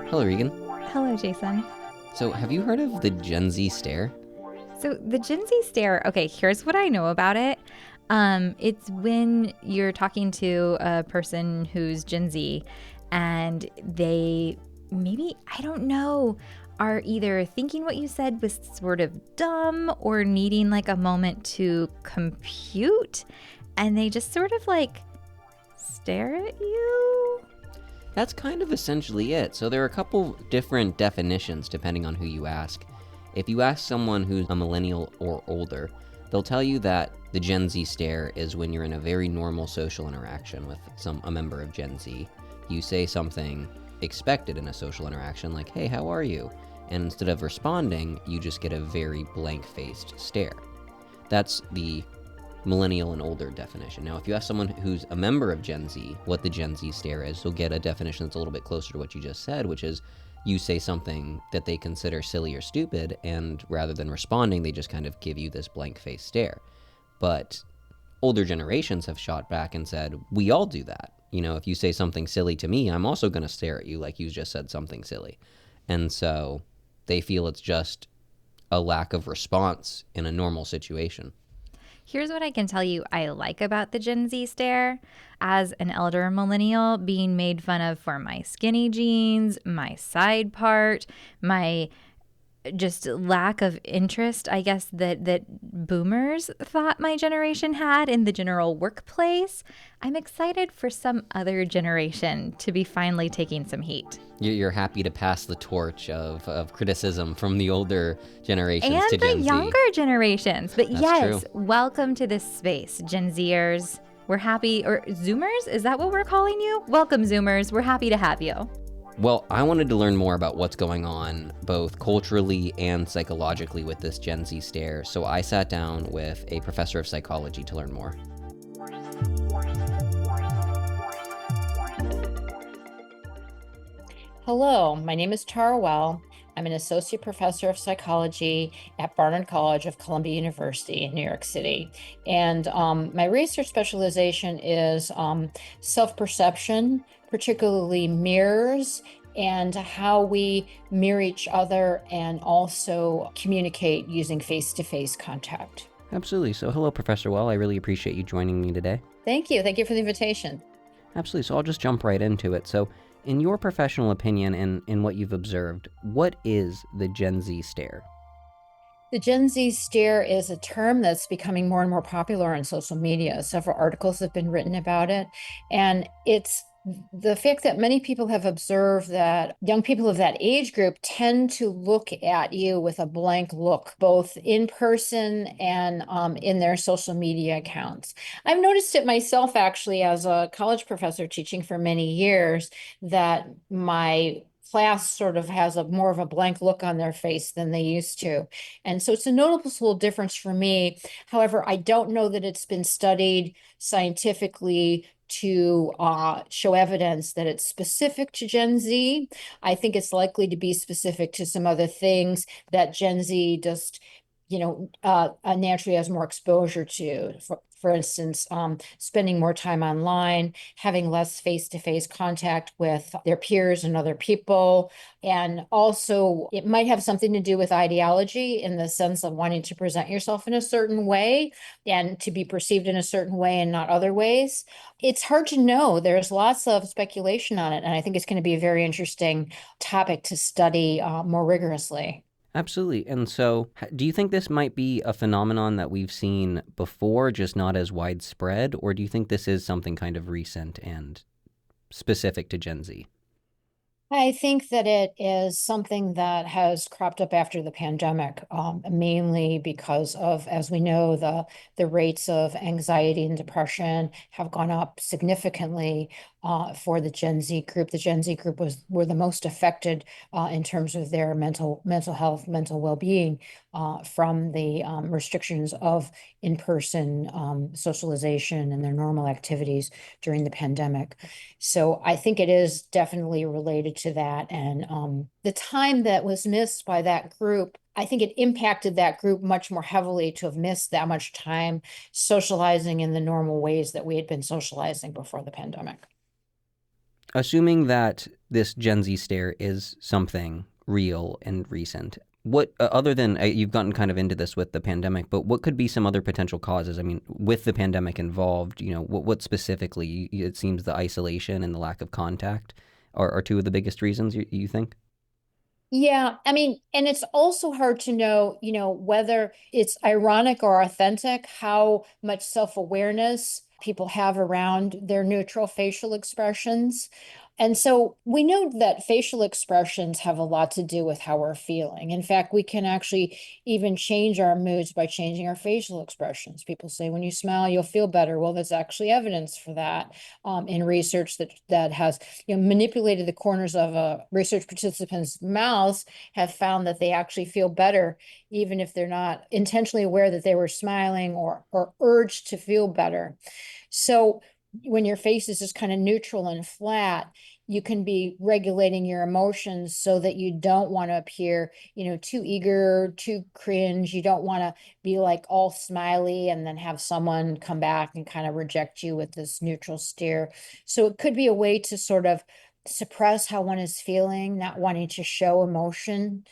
Hello, Regan. Hello, Jason. So, have you heard of the Gen Z stare? So the Gen Z stare, okay, here's what I know about it. It's when you're talking to a person who's Gen Z and they maybe, I don't know, are either thinking what you said was sort of dumb or needing like a moment to compute and they just sort of like stare at you. That's kind of essentially it. So, there are a couple different definitions depending on who you ask. If you ask someone who's a millennial or older, they'll tell you that the Gen Z stare is when you're in a very normal social interaction with a member of Gen Z. You say something expected in a social interaction like, "Hey, how are you?" And instead of responding, you just get a very blank-faced stare. That's the millennial and older definition. Now, if you ask someone who's a member of Gen Z what the Gen Z stare is, you'll get a definition that's a little bit closer to what you just said, which is you say something that they consider silly or stupid, and rather than responding, they just kind of give you this blank face stare. But older generations have shot back and said, we all do that. You know, if you say something silly to me, I'm also going to stare at you like you just said something silly. And so they feel it's just a lack of response in a normal situation. Here's what I can tell you I like about the Gen Z stare. As an elder millennial, being made fun of for my skinny jeans, my side part, my just lack of interest, I guess, that boomers thought my generation had in the general workplace. I'm excited for some other generation to be finally taking some heat. You're happy to pass the torch of criticism from the older generations And to the Gen Z. younger generations. But That's yes, true. welcome to this space, Gen Zers. We're happy, or Zoomers? Is that what we're calling you? Welcome, Zoomers. We're happy to have you. Well, I wanted to learn more about what's going on both culturally and psychologically with this Gen Z stare, so I sat down with a professor of psychology to learn more. Hello, my name is Tara Well. I'm an associate professor of psychology at Barnard College of Columbia University in New York City. And my research specialization is self-perception, particularly mirrors, and how we mirror each other and also communicate using face-to-face contact. Absolutely. So, hello, Professor Well. I really appreciate you joining me today. Thank you. Thank you for the invitation. Absolutely. So, I'll just jump right into it. So, in your professional opinion and in what you've observed, what is the Gen Z stare? The Gen Z stare is a term that's becoming more and more popular on social media. Several articles have been written about it. And it's the fact that many people have observed that young people of that age group tend to look at you with a blank look, both in person and in their social media accounts. I've noticed it myself, actually, as a college professor teaching for many years, that my class sort of has a more of a blank look on their face than they used to. And so it's a noticeable difference for me. However, I don't know that it's been studied scientifically to show evidence that it's specific to Gen Z. I think it's likely to be specific to some other things that Gen Z just, naturally has more exposure to. For instance, spending more time online, having less face-to-face contact with their peers and other people. And also, it might have something to do with ideology in the sense of wanting to present yourself in a certain way and to be perceived in a certain way and not other ways. It's hard to know. There's lots of speculation on it, and I think it's going to be a very interesting topic to study more rigorously. Absolutely. And so, do you think this might be a phenomenon that we've seen before, just not as widespread? Or do you think this is something kind of recent and specific to Gen Z? I think that it is something that has cropped up after the pandemic, mainly because of, as we know, the rates of anxiety and depression have gone up significantly for the Gen Z group. The Gen Z group were the most affected in terms of their mental health, mental well-being from the restrictions of in-person socialization and their normal activities during the pandemic. So I think it is definitely related to that. And the time that was missed by that group I think it impacted that group much more heavily to have missed that much time socializing in the normal ways that we had been socializing before the pandemic. Assuming that this Gen Z stare is something real and recent, what other than you've gotten kind of into this with the pandemic, but what could be some other potential causes? I mean, with the pandemic involved, what specifically? It seems the isolation and the lack of contact are two of the biggest reasons you think. Yeah, I mean, and it's also hard to know, whether it's ironic or authentic, how much self-awareness people have around their neutral facial expressions. And so we know that facial expressions have a lot to do with how we're feeling. In fact, we can actually even change our moods by changing our facial expressions. People say when you smile, you'll feel better. Well, there's actually evidence for that in research that has manipulated the corners of a research participant's mouths, have found that they actually feel better, even if they're not intentionally aware that they were smiling or urged to feel better. So when your face is just kind of neutral and flat, you can be regulating your emotions so that you don't want to appear, too eager, too cringe. You don't want to be like all smiley and then have someone come back and kind of reject you with this neutral stare. So it could be a way to sort of suppress how one is feeling, not wanting to show emotion.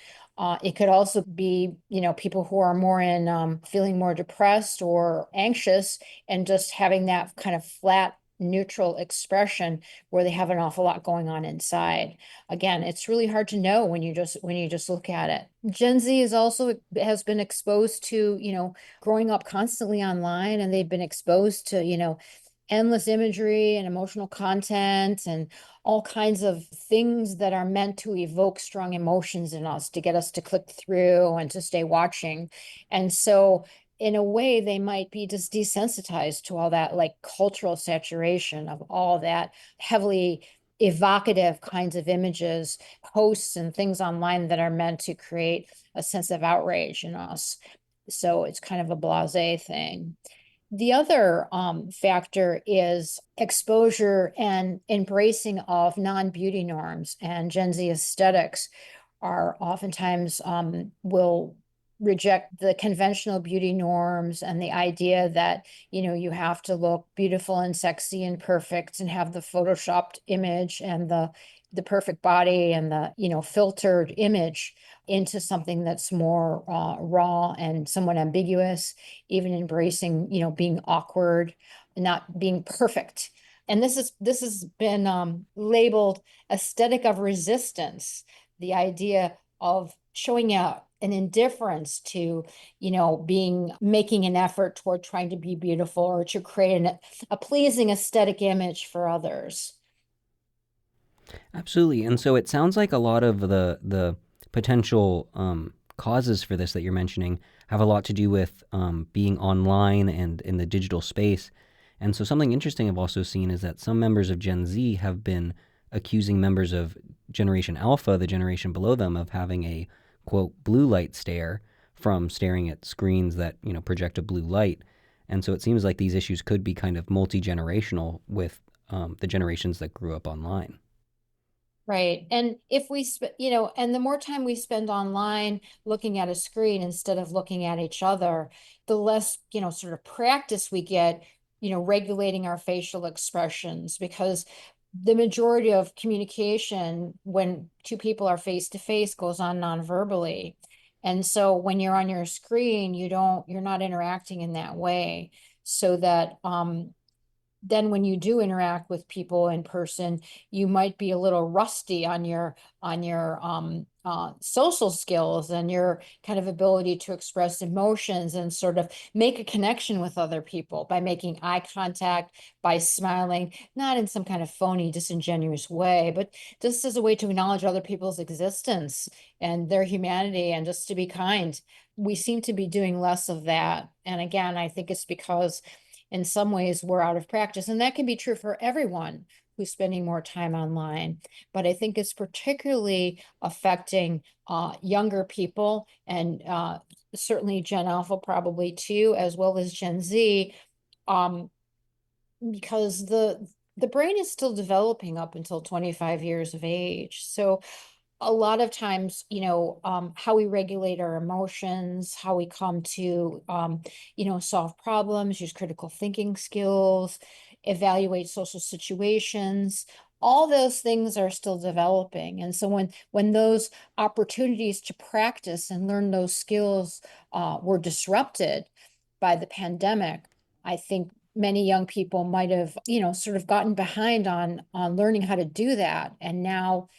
It could also be, people who are more in feeling more depressed or anxious and just having that kind of flat, neutral expression where they have an awful lot going on inside. Again, it's really hard to know when you just look at it. Gen Z is also has been exposed to, growing up constantly online, and they've been exposed to, endless imagery and emotional content and all kinds of things that are meant to evoke strong emotions in us, to get us to click through and to stay watching. And so in a way, they might be just desensitized to all that like cultural saturation of all that heavily evocative kinds of images, posts, and things online that are meant to create a sense of outrage in us. So it's kind of a blasé thing. The other factor is exposure and embracing of non-beauty norms, and Gen Z aesthetics are oftentimes will reject the conventional beauty norms and the idea that you have to look beautiful and sexy and perfect and have the photoshopped image and the perfect body and the filtered image into something that's more raw and somewhat ambiguous, even embracing being awkward, not being perfect. And this has been labeled aesthetic of resistance, the idea of showing out an indifference to being making an effort toward trying to be beautiful or to create a pleasing aesthetic image for others. Absolutely. And so it sounds like a lot of the potential causes for this that you're mentioning have a lot to do with being online and in the digital space. And so something interesting I've also seen is that some members of Gen Z have been accusing members of Generation Alpha, the generation below them, of having a quote blue light stare from staring at screens that project a blue light. And so it seems like these issues could be kind of multi-generational with the generations that grew up online. Right. And if we, and the more time we spend online looking at a screen instead of looking at each other, the less, sort of practice we get, regulating our facial expressions, because the majority of communication when two people are face to face goes on non-verbally. And so when you're on your screen, you're not interacting in that way. So that then when you do interact with people in person, you might be a little rusty on your social skills and your kind of ability to express emotions and sort of make a connection with other people by making eye contact, by smiling, not in some kind of phony, disingenuous way, but just as a way to acknowledge other people's existence and their humanity and just to be kind. We seem to be doing less of that. And again, I think it's because in some ways we're out of practice, and that can be true for everyone who's spending more time online, but I think it's particularly affecting younger people, and certainly Gen Alpha probably too, as well as Gen Z, um, because the brain is still developing up until 25 years of age. So a lot of times, how we regulate our emotions, how we come to, solve problems, use critical thinking skills, evaluate social situations. All those things are still developing. And so when those opportunities to practice and learn those skills were disrupted by the pandemic, I think many young people might have, sort of gotten behind on learning how to do that. And now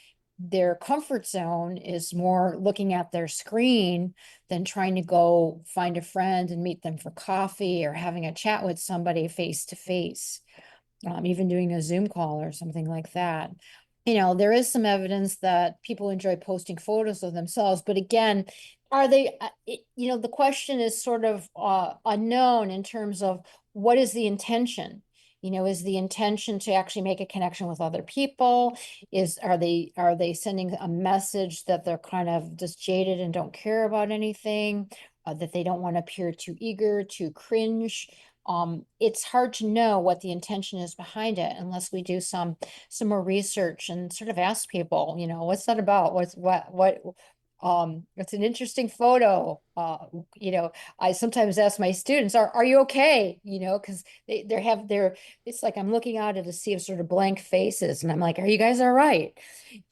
their comfort zone is more looking at their screen than trying to go find a friend and meet them for coffee or having a chat with somebody face to face, even doing a Zoom call or something like that. There is some evidence that people enjoy posting photos of themselves, but again, are they, the question is sort of unknown in terms of what is the intention? Is the intention to actually make a connection with other people? Are they sending a message that they're kind of just jaded and don't care about anything, that they don't want to appear too eager, too cringe? It's hard to know what the intention is behind it unless we do some more research and sort of ask people, what's that about? It's an interesting photo. I sometimes ask my students, are you okay? Because it's like I'm looking out at a sea of sort of blank faces, and I'm like, are you guys all right?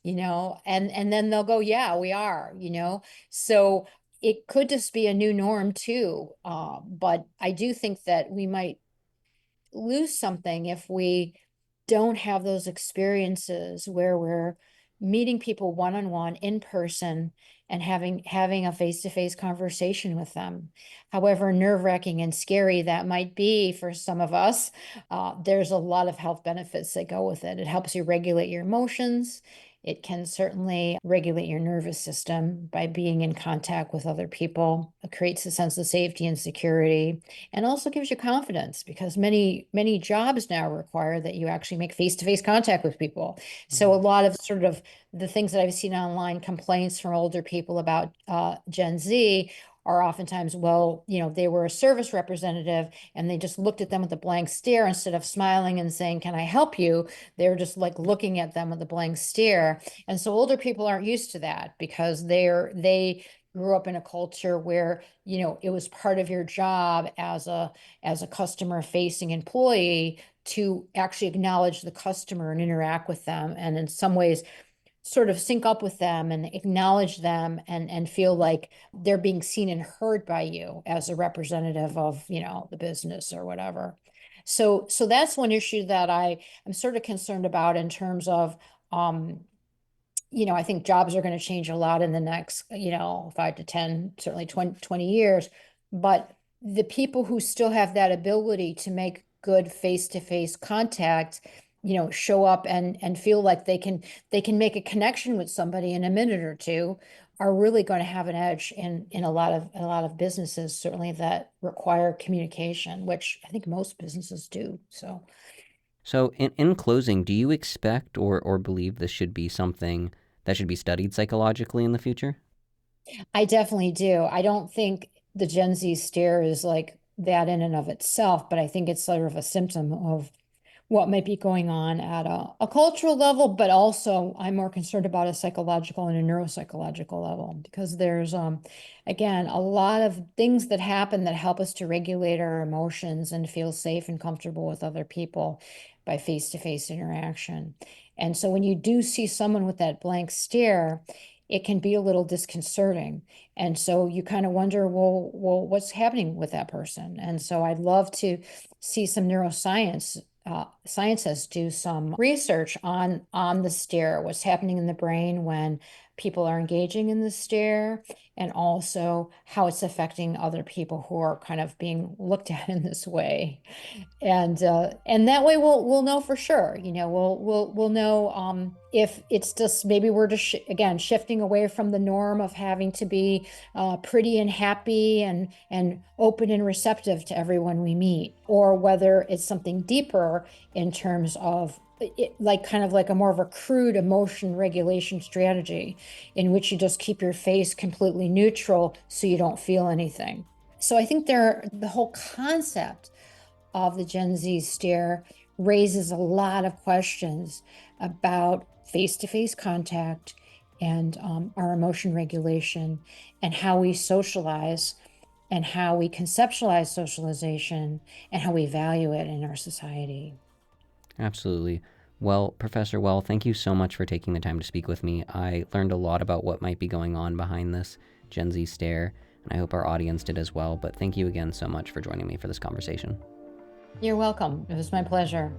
And then they'll go, yeah, we are, so it could just be a new norm too. But I do think that we might lose something if we don't have those experiences where we're meeting people one-on-one in person and having a face-to-face conversation with them. However nerve-wracking and scary that might be for some of us, there's a lot of health benefits that go with it. It helps you regulate your emotions. It can certainly regulate your nervous system by being in contact with other people. It creates a sense of safety and security, and also gives you confidence because many jobs now require that you actually make face-to-face contact with people. So a lot of sort of the things that I've seen online, complaints from older people about Gen Z, are oftentimes, well, they were a service representative and they just looked at them with a blank stare instead of smiling and saying, can I help you? They were just like looking at them with a blank stare. And so older people aren't used to that because they grew up in a culture where, it was part of your job as a customer facing employee to actually acknowledge the customer and interact with them. And in some ways, sort of sync up with them and acknowledge them and feel like they're being seen and heard by you as a representative of, the business or whatever. So that's one issue that I'm sort of concerned about in terms of, I think jobs are going to change a lot in the next, 5 to 10, certainly 20 years. But the people who still have that ability to make good face-to-face contact, show up and feel like they can make a connection with somebody in a minute or two, are really going to have an edge in a lot of businesses, certainly that require communication, which I think most businesses do. So, in closing, do you expect or believe this should be something that should be studied psychologically in the future? I definitely do. I don't think the Gen Z stare is like that in and of itself, but I think it's sort of a symptom of what might be going on at a cultural level, but also I'm more concerned about a psychological and a neuropsychological level because there's, again, a lot of things that happen that help us to regulate our emotions and feel safe and comfortable with other people by face-to-face interaction. And so when you do see someone with that blank stare, it can be a little disconcerting. And so you kind of wonder, well, what's happening with that person? And so I'd love to see some neuroscience scientists do some research on the stare, what's happening in the brain when people are engaging in the stare, and also how it's affecting other people who are kind of being looked at in this way. And that way we'll know for sure. We'll know if it's just maybe we're just again shifting away from the norm of having to be pretty and happy and open and receptive to everyone we meet, or whether it's something deeper in terms of it, like kind of like a more of a crude emotion regulation strategy in which you just keep your face completely neutral so you don't feel anything. So I think the whole concept of the Gen Z stare raises a lot of questions about face-to-face contact and our emotion regulation and how we socialize and how we conceptualize socialization and how we value it in our society. Absolutely. Well, Professor Well, thank you so much for taking the time to speak with me. I learned a lot about what might be going on behind this Gen Z stare, and I hope our audience did as well. But thank you again so much for joining me for this conversation. You're welcome. It was my pleasure.